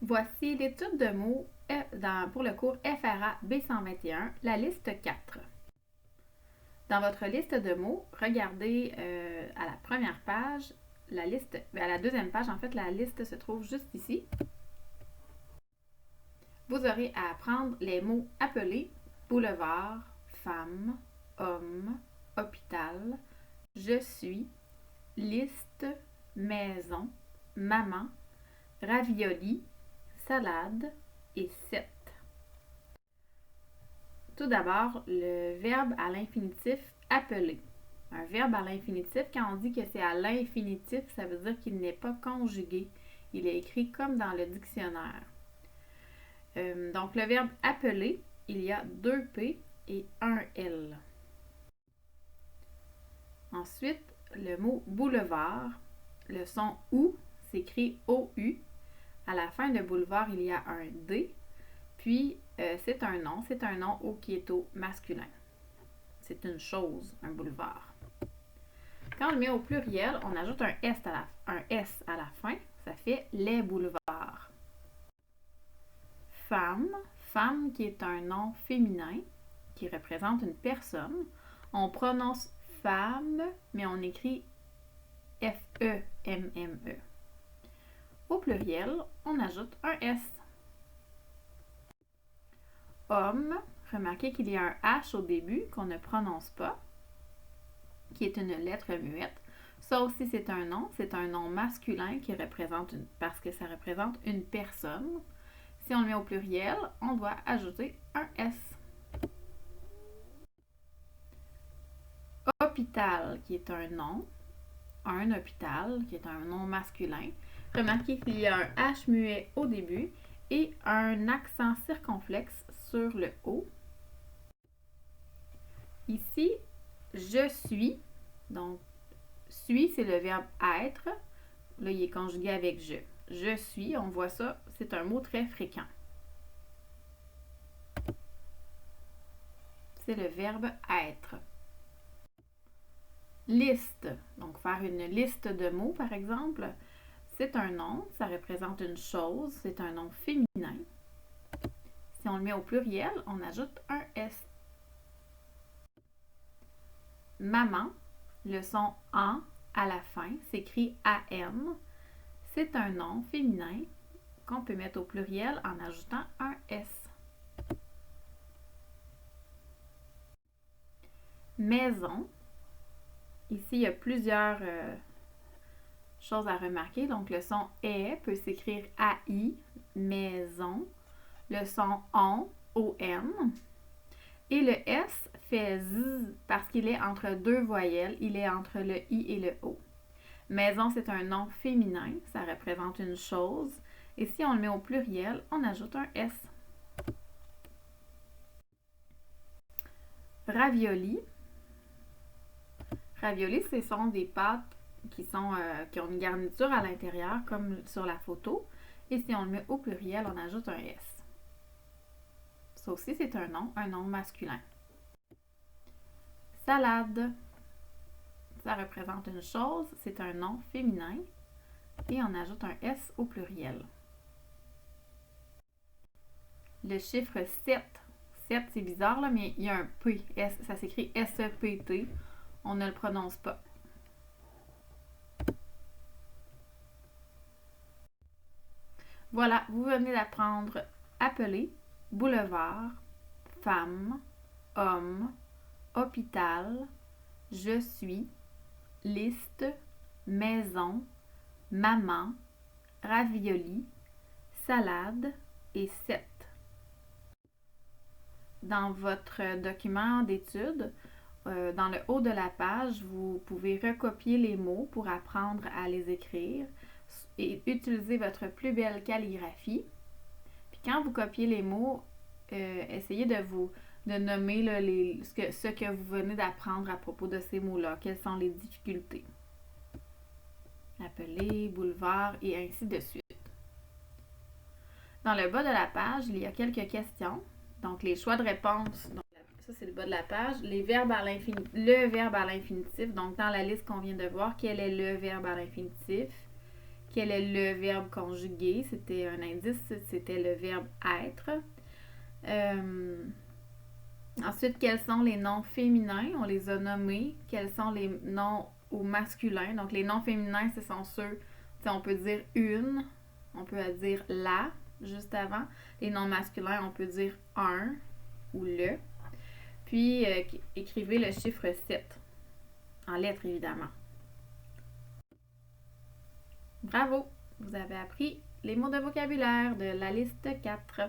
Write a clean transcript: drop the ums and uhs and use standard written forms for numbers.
Voici l'étude de mots pour le cours FRA B121, la liste 4. Dans votre liste de mots, regardez à la première page, à la deuxième page, en fait, la liste se trouve juste ici. Vous aurez à apprendre les mots appelés, boulevard, femme, homme, hôpital, je suis, liste, maison, maman, ravioli, salade et 7. Tout d'abord, le verbe à l'infinitif appeler. Un verbe à l'infinitif, quand on dit que c'est à l'infinitif, ça veut dire qu'il n'est pas conjugué. Il est écrit comme dans le dictionnaire. Donc, le verbe appeler, il y a 2 P et 1 L. Ensuite, le mot boulevard, le son OU s'écrit OU. À la fin de boulevard, il y a un D. Puis, c'est un nom au qui est au masculin. C'est une chose, un boulevard. Quand on le met au pluriel, on ajoute un S à la fin. Ça fait les boulevards. Femme qui est un nom féminin qui représente une personne. On prononce femme, mais on écrit F-E-M-M-E. Au pluriel, on ajoute un S. Homme, remarquez qu'il y a un H au début qu'on ne prononce pas, qui est une lettre muette. Ça aussi, c'est un nom masculin parce que ça représente une personne. Si on le met au pluriel, on doit ajouter un S. Hôpital, qui est un nom, un hôpital, qui est un nom masculin. Remarquez qu'il y a un H muet au début et un accent circonflexe sur le O. Ici, je suis. Donc, suis, c'est le verbe être. Là, il est conjugué avec je. Je suis, on voit ça, c'est un mot très fréquent. C'est le verbe être. Liste. Donc, faire une liste de mots, par exemple. C'est un nom, ça représente une chose, c'est un nom féminin. Si on le met au pluriel, on ajoute un S. Maman, le son en à la fin s'écrit AM. C'est un nom féminin qu'on peut mettre au pluriel en ajoutant un S. Maison. Ici, il y a plusieurs choses à remarquer. Donc, le son est peut s'écrire AI, maison. Le son on, ON. Et le S fait Z parce qu'il est entre deux voyelles. Il est entre le I et le O. Maison, c'est un nom féminin. Ça représente une chose. Et si on le met au pluriel, on ajoute un S. Ravioli. Ravioli, ce sont des pâtes qui ont une garniture à l'intérieur, comme sur la photo. Et si on le met au pluriel, on ajoute un S. Ça aussi, c'est un nom masculin. Salade. Ça représente une chose, c'est un nom féminin. Et on ajoute un S au pluriel. Le chiffre 7. 7, c'est bizarre, là, mais il y a un P. Ça s'écrit S-E-P-T. On ne le prononce pas. Voilà, vous venez d'apprendre appeler, boulevard, femme, homme, hôpital, je suis, liste, maison, maman, ravioli, salade et 7. Dans votre document d'études, dans le haut de la page, vous pouvez recopier les mots pour apprendre à les écrire et utiliser votre plus belle calligraphie. Puis quand vous copiez les mots, essayez de nommer là, ce que vous venez d'apprendre à propos de ces mots-là. Quelles sont les difficultés? Appeler, boulevard et ainsi de suite. Dans le bas de la page, il y a quelques questions. Donc, les choix de réponse. Donc, ça, c'est le bas de la page. Le verbe à l'infinitif. Donc, dans la liste qu'on vient de voir, quel est le verbe à l'infinitif? Quel est le verbe conjugué? C'était un indice, c'était le verbe être. Ensuite, quels sont les noms féminins? On les a nommés. Quels sont les noms au masculin? Donc, les noms féminins, ce sont ceux, on peut dire une, on peut dire la, juste avant. Les noms masculins, on peut dire un ou le. Puis, écrivez le chiffre 7, en lettres évidemment. Bravo! Vous avez appris les mots de vocabulaire de la liste 4.